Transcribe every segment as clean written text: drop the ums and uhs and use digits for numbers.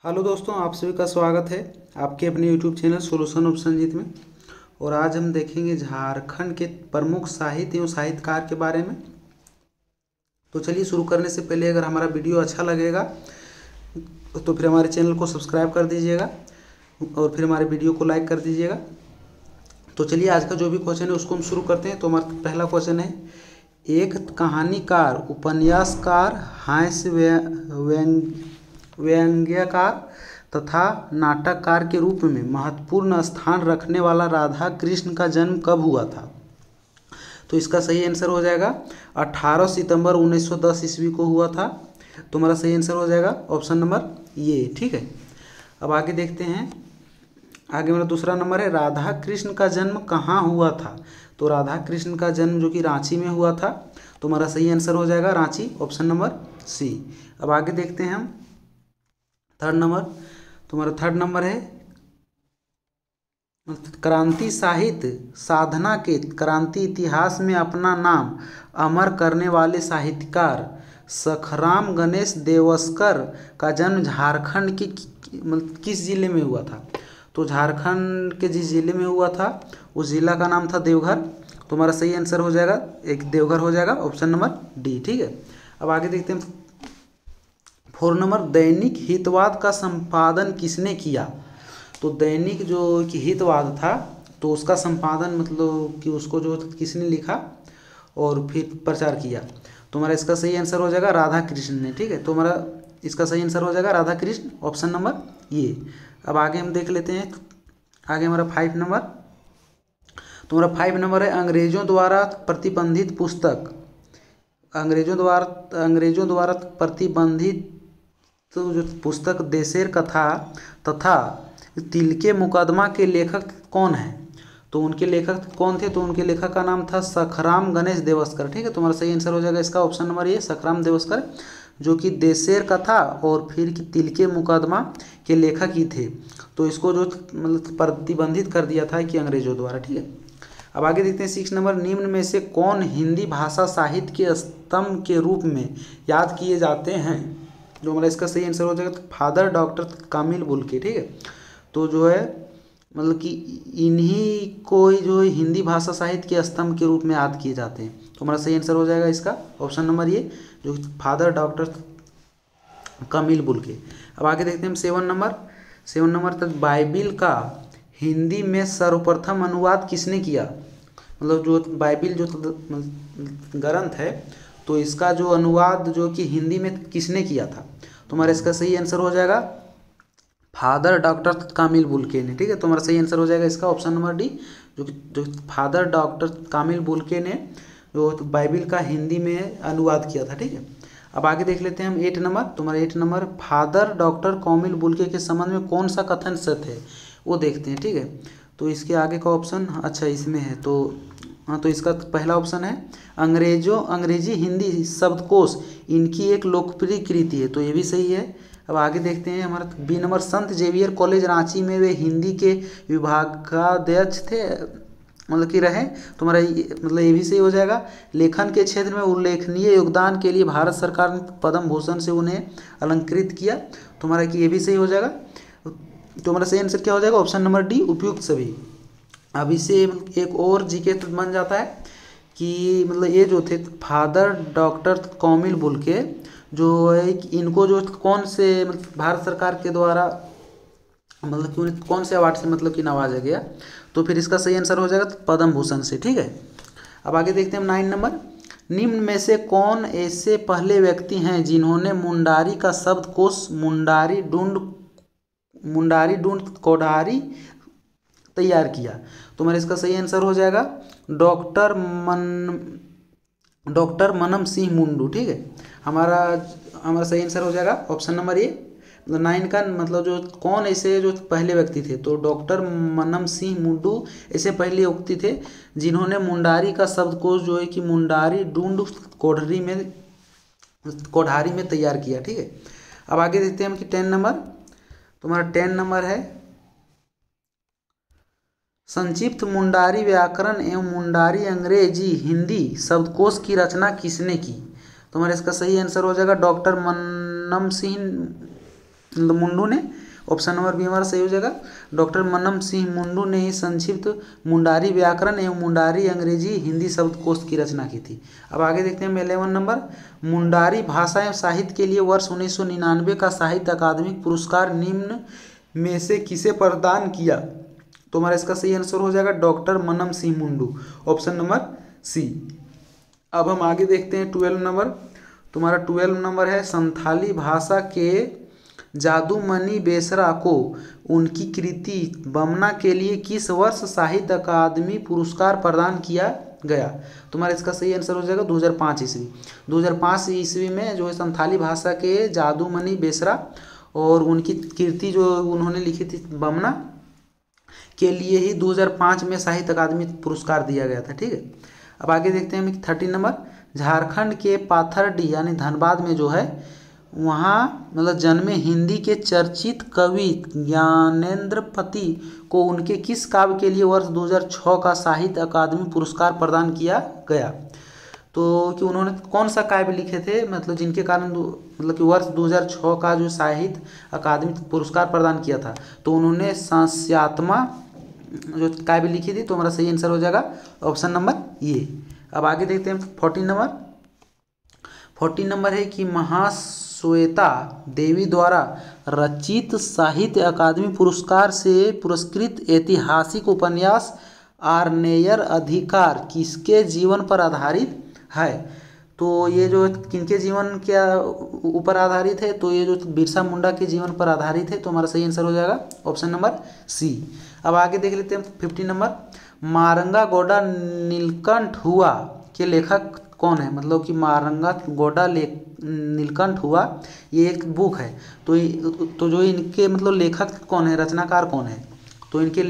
Hello दोस्तों, आप सभी का स्वागत है आपके अपने YouTube channel solution of Sanjeet में। और आज हम देखेंगे झारखंड के प्रमुख साहित्य एवं साहित्यकार के बारे में। तो चलिए शुरू करने से पहले अगर हमारा वीडियो अच्छा लगेगा तो फिर हमारे चैनल को सब्सक्राइब कर दीजिएगा और फिर हमारे वीडियो को लाइक कर दीजिएगा। तो चलिए आज का जो भी क्वेश्चन है उसको हम शुरू करते हैं। तो हमारा पहला क्वेश्चन है, एक कहानीकार, उपन्यासकार, हास्य व्यंग्यकार तथा नाटककार के रूप में महत्वपूर्ण स्थान रखने वाला राधा कृष्ण का जन्म कब हुआ था? तो इसका सही आंसर हो जाएगा 18 सितंबर 1910 ईस्वी को हुआ था। तुम्हारा सही आंसर हो जाएगा ऑप्शन नंबर ये। ठीक है, अब आगे देखते हैं। आगे मेरा दूसरा नंबर है, राधा कृष्ण का जन्म कहाँ हुआ था? तो राधा कृष्ण का जन्म जो कि रांची में हुआ था। तुम्हारा सही आंसर हो जाएगा रांची, ऑप्शन नंबर सी। अब आगे देखते हैं हम थर्ड नंबर। तुम्हारा थर्ड नंबर है, क्रांति साहित्य साधना के क्रांति इतिहास में अपना नाम अमर करने वाले साहित्यकार सखराम गणेश देवस्कर का जन्म झारखंड के किस जिले में हुआ था? तो झारखंड के जिस जिले में हुआ था उस जिला का नाम था देवघर। तुम्हारा सही आंसर हो जाएगा एक देवघर हो जाएगा, ऑप्शन नंबर डी। ठीक है, अब आगे देखते हैं फोर नंबर, दैनिक हितवाद का संपादन किसने किया? तो दैनिक जो कि हितवाद था तो उसका संपादन मतलब कि उसको जो किसने लिखा और फिर प्रचार किया? तुम्हारा इसका सही आंसर हो जाएगा राधा कृष्ण ने। ठीक है, तुम्हारा इसका सही आंसर हो जाएगा राधा कृष्ण, ऑप्शन नंबर ये। अब आगे हम देख लेते हैं। आगे हमारा 5 नंबर। तुम्हारा 5 नंबर है, अंग्रेजों द्वारा प्रतिबंधित पुस्तक, अंग्रेजों द्वारा प्रतिबंधित तो जो पुस्तक देशेर कथा तथा तिलके मुकदमा के लेखक कौन है? तो उनके लेखक कौन थे? तो उनके लेखक का नाम था सखराम गणेश देवस्कर। ठीक है, तुम्हारा सही आंसर हो जाएगा इसका ऑप्शन नंबर ए, सखराम देवस्कर, जो कि देशेर कथा और फिर तिलके मुकदमा के लेखक ही थे। तो इसको जो मतलब प्रतिबंधित कर दिया था कि अंग्रेजों द्वारा। ठीक है, अब आगे देखते हैं 6 नंबर, निम्न में से कौन हिंदी भाषा साहित्य के स्तंभ के रूप में याद किए जाते हैं? जो हमारा इसका सही आंसर हो जाएगा तो फादर डॉक्टर कामिल बुल्के। ठीक है, तो जो है मतलब कि इन्हीं को ही जो है हिंदी भाषा साहित्य के स्तंभ के रूप में याद किए जाते हैं। तो हमारा सही आंसर हो जाएगा इसका ऑप्शन नंबर ये, जो फादर डॉक्टर कामिल बुल्के। अब आगे देखते हैं हम 7 नंबर तक, बाइबिल का हिंदी में सर्वप्रथम अनुवाद किसने किया? मतलब जो बाइबिल जो ग्रंथ है तो इसका जो अनुवाद जो कि हिंदी में किसने किया था? तुम्हारा इसका सही आंसर हो जाएगा फादर डॉक्टर कामिल बुल्के ने। ठीक है, तुम्हारा सही आंसर हो जाएगा इसका ऑप्शन नंबर डी, जो फादर डॉक्टर कामिल बुल्के ने जो बाइबिल का हिंदी में अनुवाद किया था। ठीक है, अब आगे देख लेते हैं हम 8 नंबर। तुम्हारा 8 नंबर, फादर डॉक्टर कामिल बुल्के के संबंध में कौन सा कथन सत्य है वो देखते हैं। ठीक है, तो इसके आगे का ऑप्शन अच्छा इसमें है, तो हाँ, तो इसका पहला ऑप्शन है, अंग्रेजी हिंदी शब्दकोश इनकी एक लोकप्रिय कृति है। तो ये भी सही है। अब आगे देखते हैं हमारा बी नंबर, संत जेवियर कॉलेज रांची में वे हिंदी के विभागाध्यक्ष थे मतलब कि रहे। तुम्हारा मतलब ये भी सही हो जाएगा। लेखन के क्षेत्र में उल्लेखनीय योगदान के लिए भारत सरकार ने पद्म भूषण से उन्हें अलंकृत किया। तुम्हारा कि ये भी सही हो जाएगा। तो हमारा सही आंसर क्या हो जाएगा ऑप्शन नंबर डी, उपयुक्त सभी। अब इससे एक और जीके बन जाता है कि मतलब ये जो थे फादर डॉक्टर कामिल बुल्के जो है इनको जो कौन से मतलब भारत सरकार के द्वारा मतलब कि उन्हें कौन से अवार्ड से मतलब कि नवाजा गया? तो फिर इसका सही आंसर हो जाएगा पद्म भूषण से। ठीक है, अब आगे देखते हैं हम 9 नंबर, निम्न में से कौन ऐसे पहले व्यक्ति हैं जिन्होंने मुंडारी का शब्दकोश मुंडारी ढूंढ कोढ़ारी तैयार किया? तो मेरा इसका सही आंसर हो जाएगा डॉक्टर मनम सिंह मुंडू। ठीक है, हमारा सही आंसर हो जाएगा ऑप्शन नंबर ए, मतलब 9 का मतलब जो कौन ऐसे जो पहले व्यक्ति थे तो डॉक्टर मनम सिंह मुंडू ऐसे पहले व्यक्ति थे जिन्होंने मुंडारी का शब्दकोश जो है कि मुंडारी ढूंढ कोढ़ारी में तैयार किया। ठीक है, अब आगे देखते हैं हम कि 10 नंबर। तुम्हारा 10 नंबर है, संक्षिप्त मुंडारी व्याकरण एवं मुंडारी अंग्रेजी हिंदी शब्दकोश की रचना किसने की? तुम्हारा इसका सही आंसर हो जाएगा डॉक्टर मनम सिंह मुंडू ने। ऑप्शन नंबर बी हमारा सही हो जाएगा। डॉक्टर मनम सिंह मुंडू ने ही संक्षिप्त मुंडारी व्याकरण एवं मुंडारी अंग्रेजी हिंदी शब्दकोश की रचना की थी। अब आगे देखते हैं 11 नंबर, मुंडारी भाषा एवं साहित्य के लिए वर्ष 1999 का साहित्य अकादमी पुरस्कार निम्न में से किसे प्रदान किया। तो हमारा इसका सही आंसर हो जाएगा डॉक्टर मनम सिंह मुंडू, ऑप्शन नंबर सी। अब हम आगे देखते हैं 12 नंबर। तुम्हारा 12 नंबर है, संथाली भाषा के जादूमणि बेसरा को उनकी कृति बमना के लिए किस वर्ष साहित्य अकादमी पुरस्कार प्रदान किया गया। तुम्हारा इसका सही आंसर हो जाएगा 2005 ईस्वी। 2005 ईस्वी में जो है संथाली भाषा के जादूमणि बेसरा और उनकी कृति जो उन्होंने लिखी थी बमना के लिए ही 2005 में साहित्य अकादमी पुरस्कार दिया गया था। ठीक है, अब आगे देखते हैं 13 नंबर, झारखंड के पाथरडी यानी धनबाद में जो है वहाँ मतलब जन्मे हिंदी के चर्चित कवि ज्ञानेंद्रपति को उनके किस काव्य के लिए वर्ष 2006 का साहित्य अकादमी पुरस्कार प्रदान किया गया। तो कि उन्होंने कौन सा काव्य लिखे थे, मतलब जिनके कारण मतलब कि वर्ष 2006 का जो साहित्य अकादमी पुरस्कार प्रदान किया था, तो उन्होंने सांस्यात्मा जो काव्य लिखी थी। तो हमारा सही आंसर हो जाएगा ऑप्शन नंबर ये। अब आगे देखते हैं 14 नंबर। 14 नंबर है कि महाश्वेता देवी द्वारा रचित साहित्य अकादमी पुरस्कार से पुरस्कृत ऐतिहासिक उपन्यास आर्नेयर अधिकार किसके जीवन पर आधारित है। तो ये जो किनके जीवन के ऊपर आधारित है, तो ये जो बिरसा मुंडा के जीवन पर आधारित है। तो हमारा सही आंसर हो जाएगा ऑप्शन नंबर सी। अब आगे देख लेते हैं 15 नंबर, मारंगा गोडा नीलकंठ हुआ के लेखक कौन है। मतलब कि मारंगा गोडा नीलकंठ हुआ ये एक बुक है। तो जो इनके मतलब लेखक कौन है, रचनाकार कौन है, तो इनके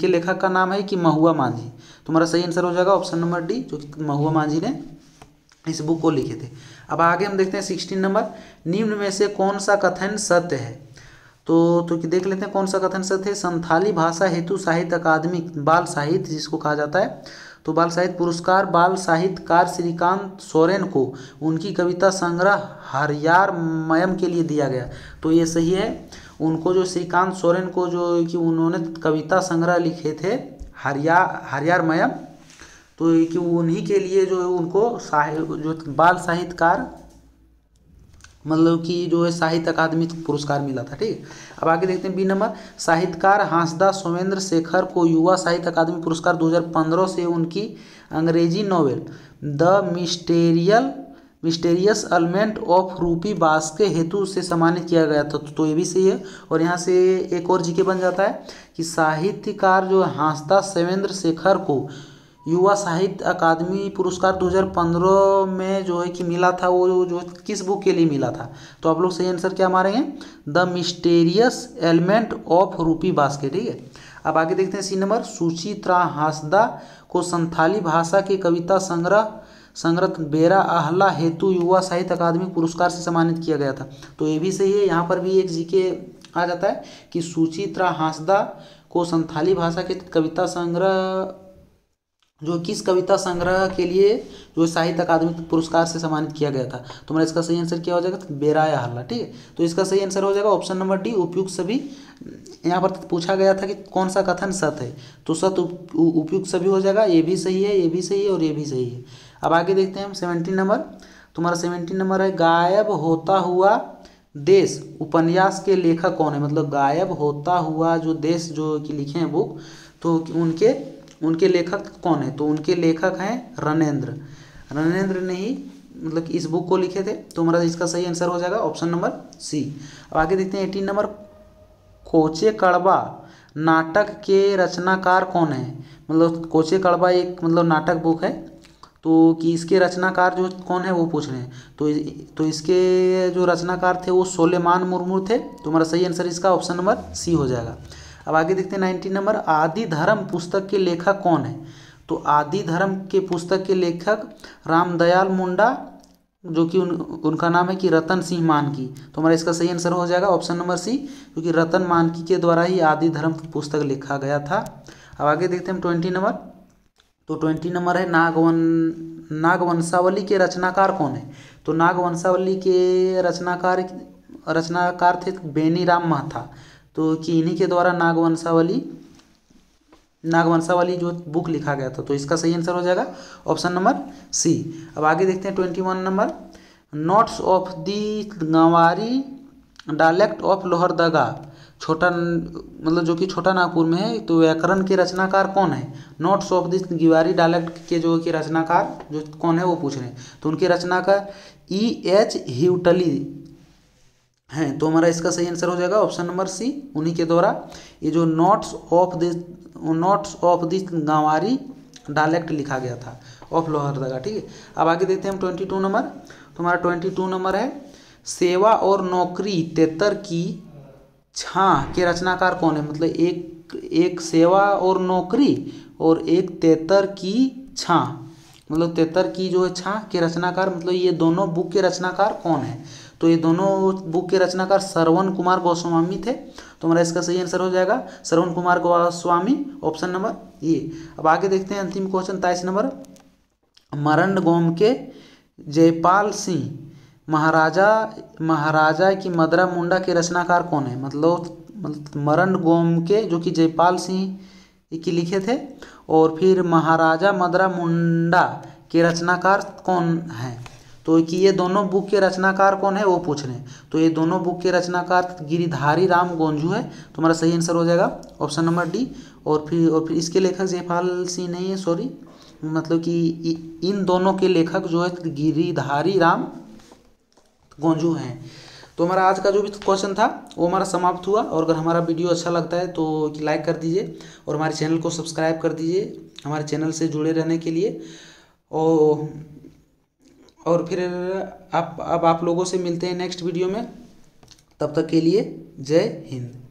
लेखक का नाम है कि महुआ मांझी। तुम्हारा सही आंसर हो जाएगा ऑप्शन नंबर डी, जो कि महुआ मांझी ने इस बुक को लिखे थे। अब आगे हम देखते हैं 16 नंबर, निम्न में से कौन सा कथन सत्य है। तो देख लेते हैं कौन सा कथन सत्य है। संथाली भाषा हेतु साहित्य अकादमी बाल साहित्य जिसको कहा जाता है, तो बाल साहित्य पुरस्कार बाल साहित्यकार श्रीकांत सोरेन को उनकी कविता संग्रह हरियार मयम के लिए दिया गया। तो ये सही है, उनको जो श्रीकांत सोरेन को जो कि उन्होंने कविता संग्रह लिखे थे हरियार मयम, तो कि उन्हीं के लिए जो है उनको जो बाल साहित्यकार मतलब कि जो है साहित्य अकादमी पुरस्कार मिला था। ठीक है, अब आगे देखते हैं 20 नंबर, साहित्यकार हांसदा सोमेंद्र शेखर को युवा साहित्य अकादमी पुरस्कार 2015 से उनकी अंग्रेजी novel the mysterious element of Rupi Baske हेतु से सम्मानित किया गया था। तो ये भी सही है। और यहाँ से एक और जीके बन जाता है कि साहित्यकार जो हांसदा सोमेंद्र शेखर को युवा साहित्य अकादमी पुरस्कार 2015 में जो है कि मिला था, वो जो किस बुक के लिए मिला था। तो आप लोग सही आंसर क्या मारेंगे, the mysterious element of Rupi Baske. ठीक है, अब आगे देखते हैं सी नंबर, सुचित्रा हांसदा को संथाली भाषा के कविता संग्रह बेरा आहला हेतु युवा साहित्य अकादमी पुरस्कार से सम्मानित किया गया था। तो ये भी सही है। यहाँ पर भी एक जीके आ जाता है कि सुचित्रा हांसदा को संथाली भाषा के कविता संग्रह जो किस कविता संग्रह के लिए जो साहित्य अकादमी पुरस्कार से सम्मानित किया गया था। तो हमारा इसका सही आंसर क्या हो जाएगा, बेराया हल्ला। ठीक है, तो इसका सही आंसर हो जाएगा ऑप्शन नंबर डी, उपयुक्त सभी। यहाँ पर पूछा गया था कि कौन सा कथन सत्य है, तो सत्य उपयुक्त सभी हो जाएगा। ये भी सही है, ये भी सही है और ये भी सही है। अब आगे देखते हैं हम 17 नंबर। तुम्हारा 17 नंबर है, गायब होता हुआ देश उपन्यास के लेखक कौन है। मतलब गायब होता हुआ जो देश जो कि लिखे हैं बुक, तो उनके लेखक कौन है। तो उनके लेखक हैं रणेंद्र ने ही मतलब कि इस बुक को लिखे थे। तो हमारा इसका सही आंसर हो जाएगा ऑप्शन नंबर सी। अब आगे देखते हैं 18 नंबर, कोचे कड़वा नाटक के रचनाकार कौन है। मतलब कोचे कड़वा एक मतलब नाटक बुक है, तो कि इसके रचनाकार जो कौन है वो पूछ रहे हैं। तो इसके जो रचनाकार थे वो सोलेमान मुर्मू थे। तो हमारा सही आंसर इसका ऑप्शन नंबर सी हो जाएगा। अब आगे देखते हैं 19 नंबर, आदि धर्म पुस्तक के लेखक कौन है। तो आदि धर्म के पुस्तक के लेखक रामदयाल मुंडा, जो कि उनका नाम है कि रतन सिंह मानकी। तो हमारा इसका सही आंसर हो जाएगा ऑप्शन नंबर सी, क्योंकि रतन मानकी के द्वारा ही आदि धर्म पुस्तक लिखा गया था। अब आगे देखते हैं 20 नंबर। तो 20 नंबर है, नागवंशावली के रचनाकार कौन है। तो नागवंशावली के रचनाकार रचनाकार थे बेनीराम महता, तो कि इन्हीं के द्वारा नागवंशावली जो बुक लिखा गया था। तो इसका सही आंसर हो जाएगा ऑप्शन नंबर सी। अब आगे देखते हैं 21 नंबर, notes of the Ganwari dialect of Lohardaga, छोटा मतलब जो कि छोटा नागपुर में है, तो व्याकरण के रचनाकार कौन है? नोट्स ऑफ द गिवारी डायलेक्ट के जो कि रचनाकार जो कौन है वो पूछ रहे हैं। तो उनके रचनाकार E.H. ह्यूटली हैं। तो हमारा इसका सही आंसर हो जाएगा ऑप्शन नंबर सी। उन्हीं के द्वारा ये जो notes of the Ganwari dialect लिखा गया था ऑफ लोहरदगा। ठीक है, अब आगे देखते हैं हम 22 नंबर। तो हमारा 22 नंबर है, सेवा और नौकरी तेतर की छाँ के रचनाकार कौन है? मतलब एक सेवा और नौकरी और एक तेतर की छाँ, मतलब तेतर की जो है छाँ के रचनाकार, मतलब ये दोनों बुक के रचनाकार कौन है? तो ये दोनों बुक के रचनाकार श्रवण कुमार गोस्वामी थे। तो हमारा इसका सही आंसर हो जाएगा Shravan Kumar Goswami, option number A. अब आगे देखते हैं अंतिम क्वेश्चन 23 नंबर, मरंड के जयपाल सिंह महाराजा की मदरा मुंडा के रचनाकार कौन है? मतलब मरंड के जो कि जयपाल सिंह की लिखे थे, और फिर महाराजा मदरा मुंडा के रचनाकार कौन है? तो कि ये दोनों बुक के रचनाकार कौन है वो पूछ रहे हैं। तो ये दोनों बुक के रचनाकार गिरिधारी राम गोंजू है। तो हमारा सही आंसर हो जाएगा ऑप्शन नंबर डी। और फिर इसके लेखक जयपाल सिंह नहीं है, सॉरी, मतलब कि इन दोनों के लेखक जो है गिरिधारी राम गोंजू हैं। तो हमारा आज का जो भी क्वेश्चन था वो हमारा समाप्त हुआ। और अगर हमारा वीडियो अच्छा लगता है तो लाइक कर दीजिए और हमारे चैनल को सब्सक्राइब कर दीजिए हमारे चैनल से जुड़े रहने के लिए। और फिर अब आप लोगों से मिलते हैं नेक्स्ट वीडियो में। तब तक के लिए जय हिंद।